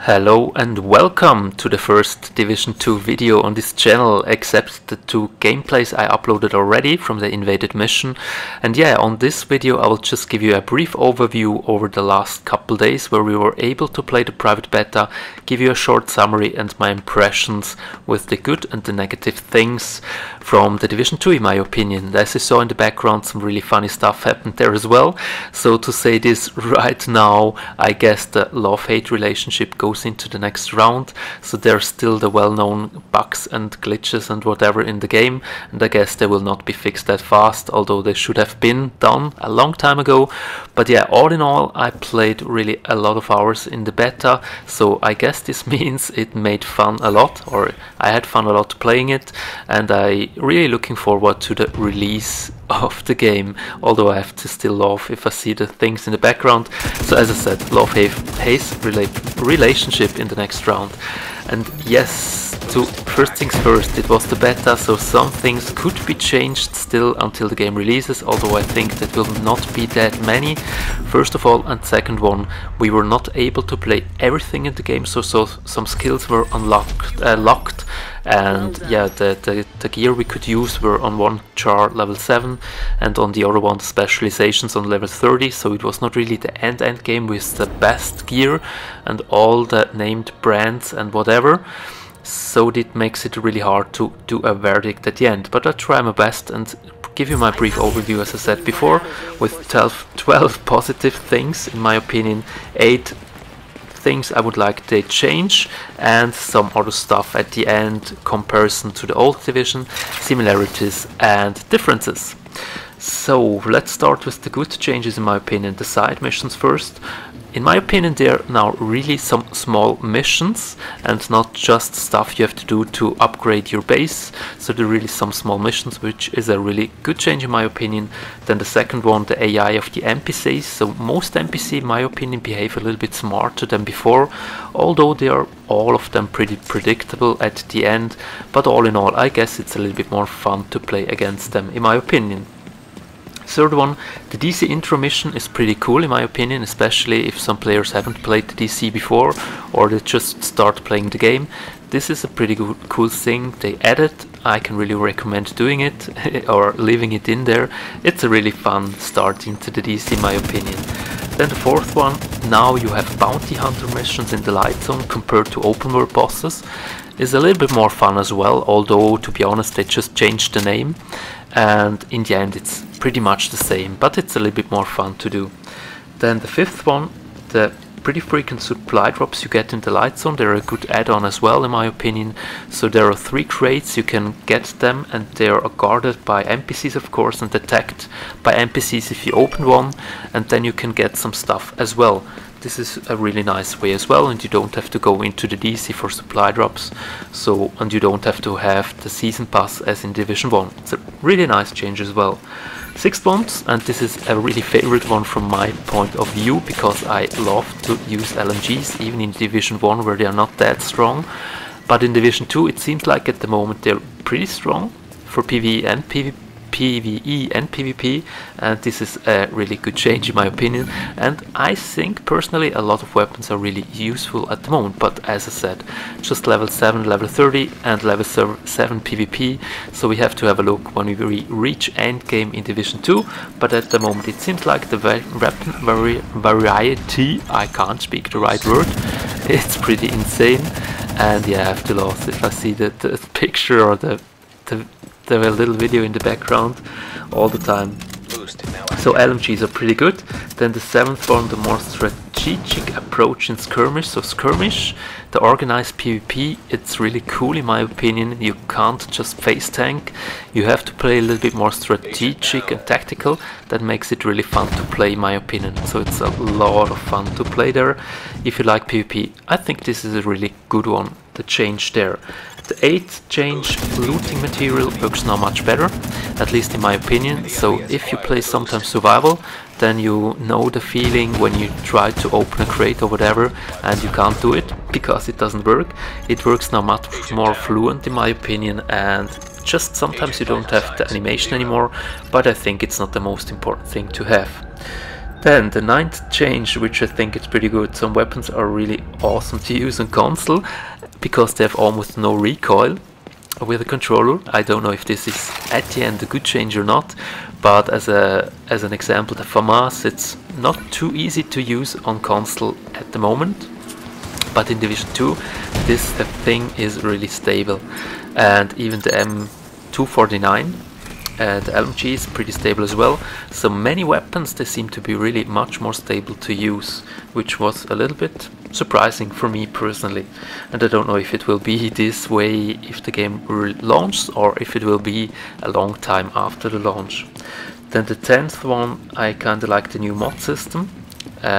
Hello and welcome to the first Division 2 video on this channel, except the two gameplays I uploaded already from the invaded mission. And yeah, on this video I will just give you a brief overview over the last couple days where we were able to play the private beta, give you a short summary and my impressions with the good and the negative things from the Division 2 in my opinion. As you saw in the background, some really funny stuff happened there as well. So to say this right now, I guess the love-hate relationship goes into the next round, so there's still the well-known bugs and glitches and whatever in the game, and I guess they will not be fixed that fast, although they should have been done a long time ago. But yeah, all in all, I played really a lot of hours in the beta, so I guess this means it made fun a lot, or I had fun a lot playing it, and I really looking forward to the release of the game, although I have to still laugh if I see the things in the background. So as I said, love-hate relationship in the next round. And yes, to first things first, it was the beta, so some things could be changed still until the game releases, although I think that will not be that many. First of all, and second one, we were not able to play everything in the game, so some skills were locked, and yeah, the gear we could use were on one char level 7 and on the other one the specializations on level 30, so it was not really the end game with the best gear and all the named brands and whatever. So it makes it really hard to do a verdict at the end, but I'll try my best and give you my brief overview, as I said before, with 12 positive things in my opinion, 8 things I would like to change, and some other stuff at the end, comparison to the old division, similarities and differences. So let's start with the good changes in my opinion, the side missions first. In my opinion, they are now really some small missions and not just stuff you have to do to upgrade your base. So they're really some small missions, which is a really good change in my opinion. Then the second one, the AI of the NPCs. So most NPC, in my opinion, behave a little bit smarter than before, although they are all of them pretty predictable at the end. But all in all, I guess it's a little bit more fun to play against them, in my opinion. Third one, the DC intro mission is pretty cool in my opinion, especially if some players haven't played the DC before or they just start playing the game. This is a pretty cool thing they added. I can really recommend doing it or leaving it in there. It's a really fun start into the DC in my opinion. Then the fourth one, now you have bounty hunter missions in the light zone compared to open world bosses. Is a little bit more fun as well, although to be honest they just changed the name and in the end it's pretty much the same, but it's a little bit more fun to do. Then the fifth one, the pretty frequent supply drops you get in the light zone, they're a good add-on as well in my opinion. So there are 3 crates, you can get them and they are guarded by NPCs of course and attacked by NPCs if you open one, and then you can get some stuff as well. This is a really nice way as well, and you don't have to go into the DC for supply drops, so, and you don't have to have the season pass as in Division 1. It's a really nice change as well. Sixth one, and this is a really favorite one from my point of view, because I love to use LMGs even in Division 1 where they are not that strong, but in Division 2 it seems like at the moment they're pretty strong for PvE and PvE and PvP, and this is a really good change in my opinion. And I think personally a lot of weapons are really useful at the moment, but as I said, just level 7, level 30 and level 7 PvP, so we have to have a look when we reach endgame in Division 2, but at the moment it seems like the weapon variety, I can't speak the right word, it's pretty insane. And yeah, I have to laugh if I see the picture or the little video in the background all the time. So LMGs are pretty good. Then the 7th one, the more strategic approach in skirmish. So skirmish, the organized PvP, it's really cool in my opinion. You can't just face tank, you have to play a little bit more strategic and tactical. That makes it really fun to play in my opinion. So it's a lot of fun to play there. If you like PvP, I think this is a really good one, the change there. The 8th change, looting material, works now much better, at least in my opinion. So if you play sometimes survival, then you know the feeling when you try to open a crate or whatever and you can't do it because it doesn't work. It works now much more fluent in my opinion, and just sometimes you don't have the animation anymore, but I think it's not the most important thing to have. Then the ninth change, which I think is pretty good. Some weapons are really awesome to use on console because they have almost no recoil with a controller. I don't know if this is at the end a good change or not, but as an example, the FAMAS, it's not too easy to use on console at the moment, but in Division 2 this thing is really stable. And even the M249, the LMG is pretty stable as well. So many weapons, they seem to be really much more stable to use, which was a little bit surprising for me personally. And I don't know if it will be this way if the game launches, or if it will be a long time after the launch. Then the 10th one, I kinda like the new mod system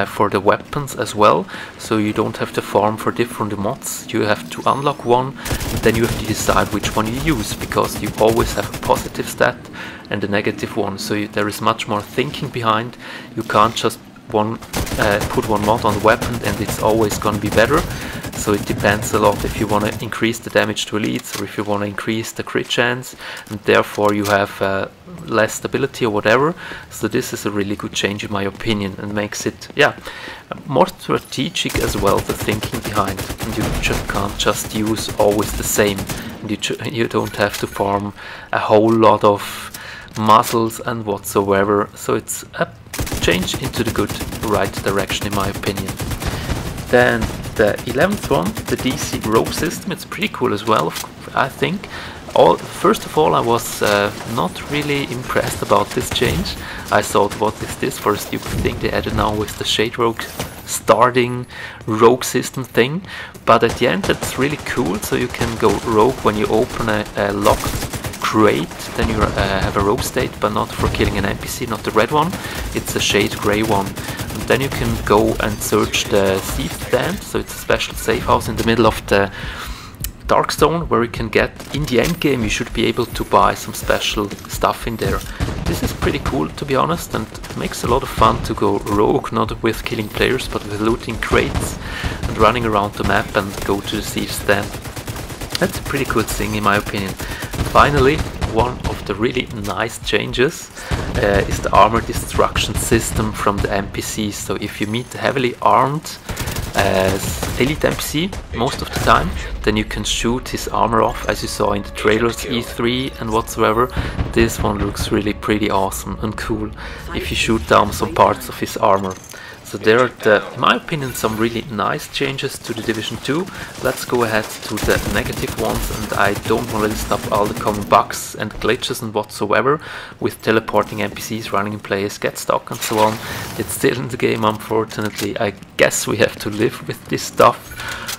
for the weapons as well. So you don't have to farm for different mods, you have to unlock one, then you have to decide which one you use, because you always have a positive stat and a negative one. So there is much more thinking behind. You can't just put one mod on the weapon and it's always gonna be better. So it depends a lot if you want to increase the damage to elites, or if you want to increase the crit chance, and therefore you have less stability or whatever. So this is a really good change in my opinion, and makes it, yeah, more strategic as well, the thinking behind. And you just can't just use always the same, and you don't have to farm a whole lot of muscles and whatsoever. So it's a change into the good, right direction in my opinion. Then the 11th one, the DC rope system, it's pretty cool as well, I think. First of all, I was not really impressed about this change. I thought, what is this for a stupid thing they added now with the Shade Rogue starting rogue system thing? But at the end, it's really cool, so you can go rogue when you open a locked crate, then you have a rogue state, but not for killing an NPC, not the red one, it's a shade grey one. And then you can go and search the Thief Stand, so it's a special safe house in the middle of the Dark Zone, where you can get, in the end game, you should be able to buy some special stuff in there. This is pretty cool, to be honest, and it makes a lot of fun to go rogue, not with killing players, but with looting crates and running around the map and go to the Thief Stand. That's a pretty cool thing in my opinion. And finally, one of the really nice changes is the armor destruction system from the NPCs. So if you meet a heavily armed elite NPC most of the time, then you can shoot his armor off, as you saw in the trailers E3 and whatsoever. This one looks really pretty awesome and cool if you shoot down some parts of his armor. So there are, in my opinion, some really nice changes to the Division 2. Let's go ahead to the negative ones, and I don't want to list up all the common bugs and glitches and whatsoever with teleporting NPCs, running in place, get stuck and so on. It's still in the game, unfortunately. I guess we have to live with this stuff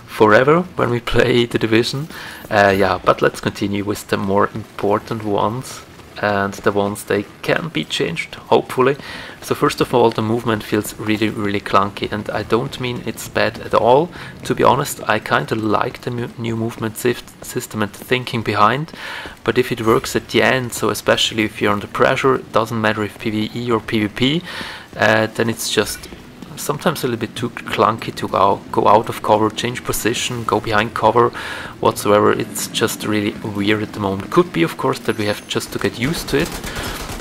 forever when we play the Division. Yeah, but let's continue with the more important ones, and the ones they can be changed, hopefully. So first of all, the movement feels really clunky, and I don't mean it's bad at all. To be honest, I kinda like the new movement system and the thinking behind, but if it works at the end, so especially if you're under pressure, it doesn't matter if PvE or PvP, then it's just sometimes a little bit too clunky to go out of cover, change position, go behind cover, whatsoever. It's just really weird at the moment. Could be, of course, that we have just to get used to it,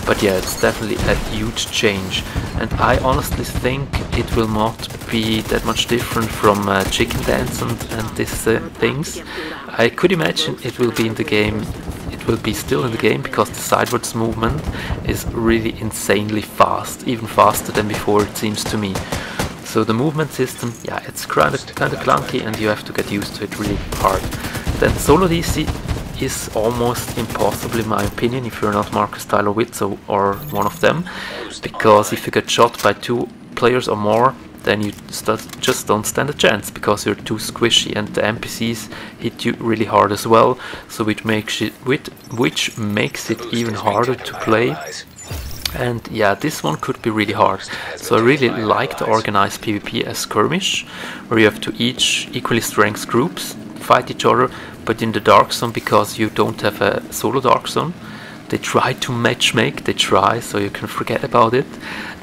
but yeah, it's definitely a huge change. And I honestly think it will not be that much different from Chicken Dance and these things. I could imagine it will be in the game. It will be still in the game because the sidewards movement is really insanely fast, even faster than before, it seems to me. So the movement system, yeah, it's kind of clunky, and you have to get used to it really hard. Then solo DC is almost impossible in my opinion if you're not Marcus Tyler Witz or one of them, because if you get shot by 2 players or more, then you just don't stand a chance, because you're too squishy, and the NPCs hit you really hard as well, so which makes it even harder to play. And yeah, this one could be really hard. So I really like the organized PvP as skirmish, where you have to each equally strength groups fight each other, but in the Dark Zone, because you don't have a solo Dark Zone, they try to matchmake, so you can forget about it.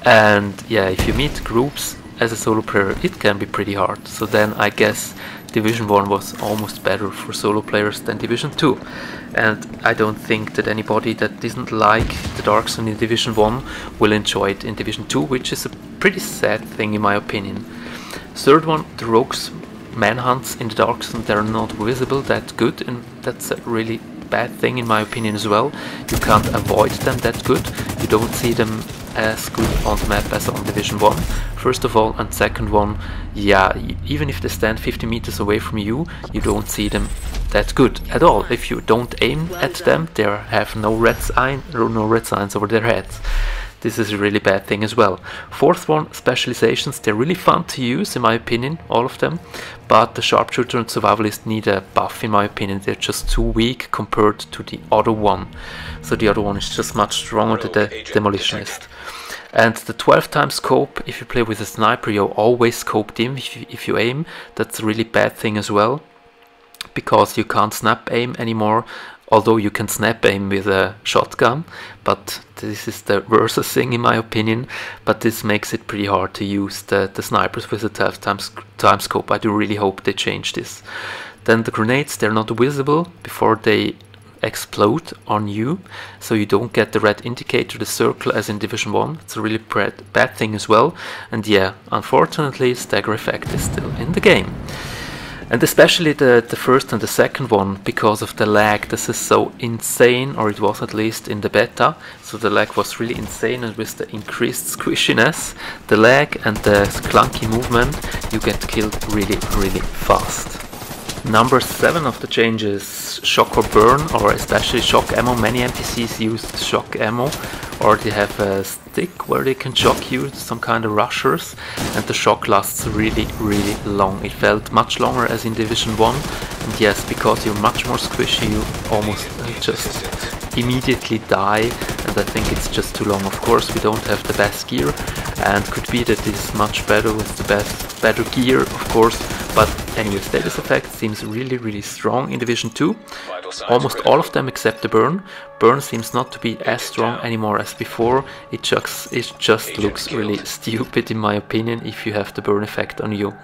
And yeah, if you meet groups as a solo player, it can be pretty hard. So then I guess Division 1 was almost better for solo players than Division 2. And I don't think that anybody that doesn't like the Dark Zone in Division 1 will enjoy it in Division 2, which is a pretty sad thing in my opinion. Third one, the Rogues manhunts in the Dark Zone, they're not visible that good, and that's a really bad thing in my opinion as well. You can't avoid them that good, you don't see them as good on the map as on Division 1, first of all, and second one, yeah, even if they stand 50 meters away from you, you don't see them that good at all. If you don't aim at them, they have no red signs over their heads. This is a really bad thing as well. Fourth one, specializations, they're really fun to use in my opinion, all of them, but the Sharpshooter and Survivalist need a buff in my opinion. They're just too weak compared to the other one. So the other one is just much stronger than the Demolitionist. And the 12 times scope, if you play with a sniper, you're always scoped in if you aim. That's a really bad thing as well, because you can't snap aim anymore. Although you can snap aim with a shotgun, but this is the worst thing in my opinion. But this makes it pretty hard to use the snipers with a 12 times scope. I do really hope they change this. Then the grenades, they're not visible before they explode on you, so you don't get the red indicator, the circle, as in Division 1. It's a really bad thing as well. And yeah, unfortunately, stagger effect is still in the game. And especially the first and the second one, because of the lag. This is so insane, or it was at least in the beta. So the lag was really insane, and with the increased squishiness, the lag and the clunky movement, you get killed really, really fast. Number 7 of the changes, shock or burn, or especially shock ammo. Many NPCs use shock ammo, or they have a stick where they can shock you, some kind of rushers, and the shock lasts really, really long. It felt much longer as in Division 1, and yes, because you're much more squishy, you almost just immediately die, and I think it's just too long. Of course, we don't have the best gear, and could be that it's much better with the better gear, of course. But anyway, status effect seems really, really strong in Division 2. Almost all of them except the burn. Burn seems not to be as strong anymore as before. It just looks really stupid in my opinion if you have the burn effect on you.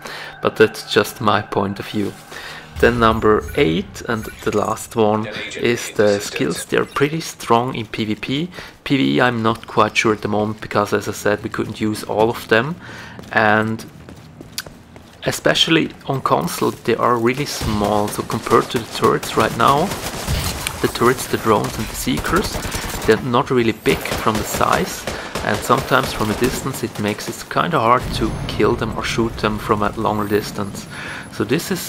But that's just my point of view. Then number 8, and the last one, is the skills. They're pretty strong in PvP. PvE I'm not quite sure at the moment, because as I said, we couldn't use all of them. And especially on console, they are really small. So compared to the turrets right now, the turrets, the drones and the seekers, they're not really big from the size. And sometimes from a distance it makes it kind of hard to kill them or shoot them from a longer distance. So this is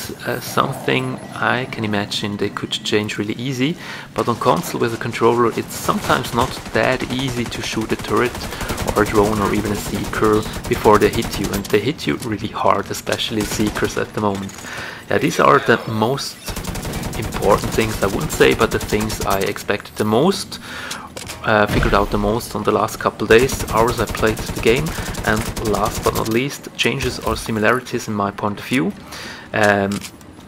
something I can imagine they could change really easy, but on console with a controller it's sometimes not that easy to shoot a turret or a drone or even a seeker before they hit you, and they hit you really hard, especially seekers at the moment. Yeah, these are the most important things, I wouldn't say, but the things I expected the most, figured out the most on the last couple days, hours I played the game. And last but not least, changes or similarities in my point of view.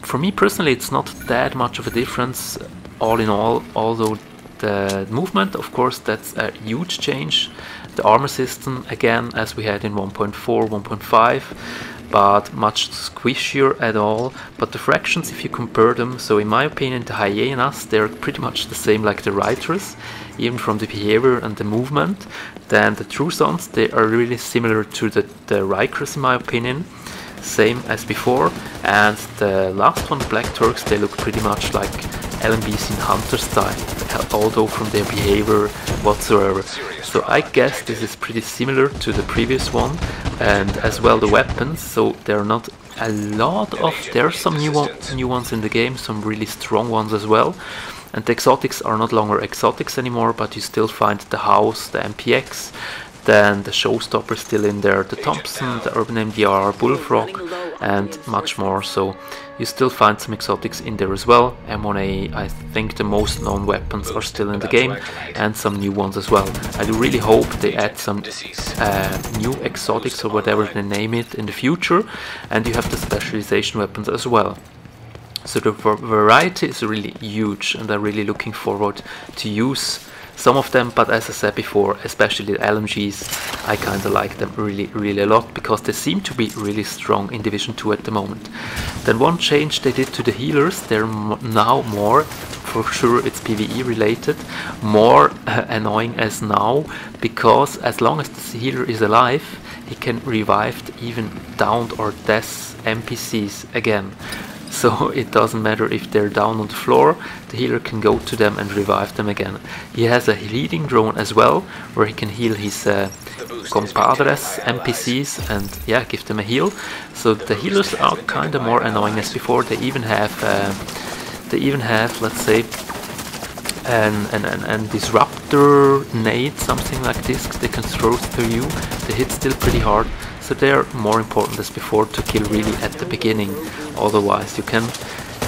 For me personally, it's not that much of a difference all in all, although the movement, of course, that's a huge change. The armor system, again, as we had in 1.4, 1.5, but much squishier at all. But the fractions, if you compare them, so in my opinion the hyenas, they're pretty much the same like the Reiters, even from the behavior and the movement. Then the Trusons, they are really similar to the Rikers in my opinion, same as before. And the last one, Black Turks, they look pretty much like LMBs in Hunter style, although from their behavior whatsoever. So I guess this is pretty similar to the previous one, and as well the weapons. So there are not a lot of, there are some new ones in the game, some really strong ones as well. And the exotics are not longer exotics anymore, but you still find the House, the MPX, then the Showstopper still in there, the Thompson, the Urban MDR, Bullfrog, and much more. So you still find some exotics in there as well. M1A, I think the most known weapons are still in the game, and some new ones as well. I do really hope they add some new exotics or whatever they name it in the future, and you have the specialization weapons as well. So the variety is really huge, and I'm really looking forward to use some of them, but as I said before, especially the LMGs, I kind of like them really a lot, because they seem to be really strong in Division 2 at the moment. Then one change they did to the healers, they're now more, for sure it's PvE related, more annoying as now, because as long as the healer is alive, he can revive even downed or dead NPCs again. So it doesn't matter if they're down on the floor, the healer can go to them and revive them again. He has a healing drone as well, where he can heal his compadres NPCs and yeah, give them a heal. So the healers are kind of more annoying as before. They even have let's say an disruptor nade, something like this. They can throw through you. They hit still pretty hard. So they're more important as before to kill really at the beginning, otherwise you can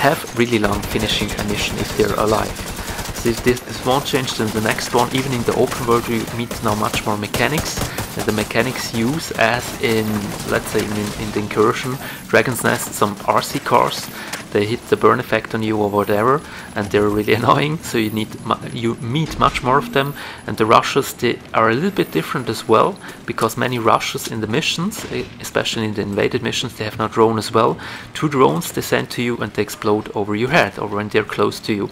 have really long finishing a mission if they're alive. So this one change, then the next one, even in the open world you meet now much more mechanics, and the mechanics use as in, let's say in the incursion, Dragon's Nest, some RC cars. They hit the burn effect on you or whatever, and they're really annoying, so you meet much more of them. And the rushes, they are a little bit different as well, because many rushes in the missions, especially in the invaded missions, they have now drone as well. 2 drones they send to you and they explode over your head or when they're close to you.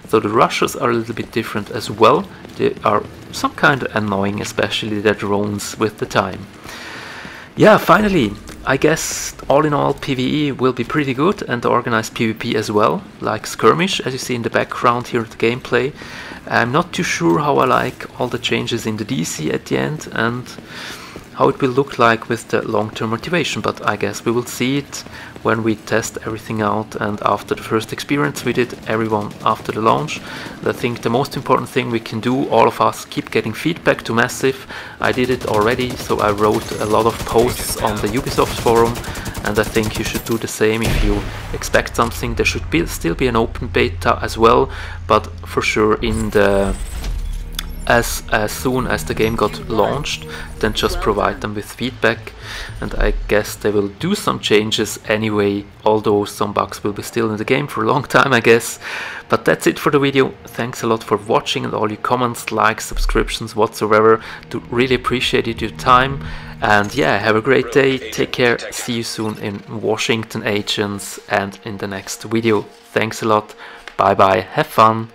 So the rushes are a little bit different as well. They are some kind of annoying, especially the drones with the time. Yeah, finally, I guess all in all PvE will be pretty good, and the organized PvP as well, like Skirmish, as you see in the background here at the gameplay. I'm not too sure how I like all the changes in the DC at the end and how it will look like with the long-term motivation, but I guess we will see it when we test everything out and after the first experience we did, everyone after the launch. And I think the most important thing we can do, all of us, keep getting feedback to Massive. I did it already, so I wrote a lot of posts on the Ubisoft forum, and I think you should do the same if you expect something. There should still be an open beta as well, but for sure in the as soon as the game got launched, then just provide them with feedback, and I guess they will do some changes anyway, although some bugs will be still in the game for a long time, I guess. But that's it for the video. Thanks a lot for watching and all your comments, likes, subscriptions, whatsoever. Do really appreciate your time, and yeah, have a great day, take care, see you soon in Washington Agents and in the next video. Thanks a lot, bye bye, have fun.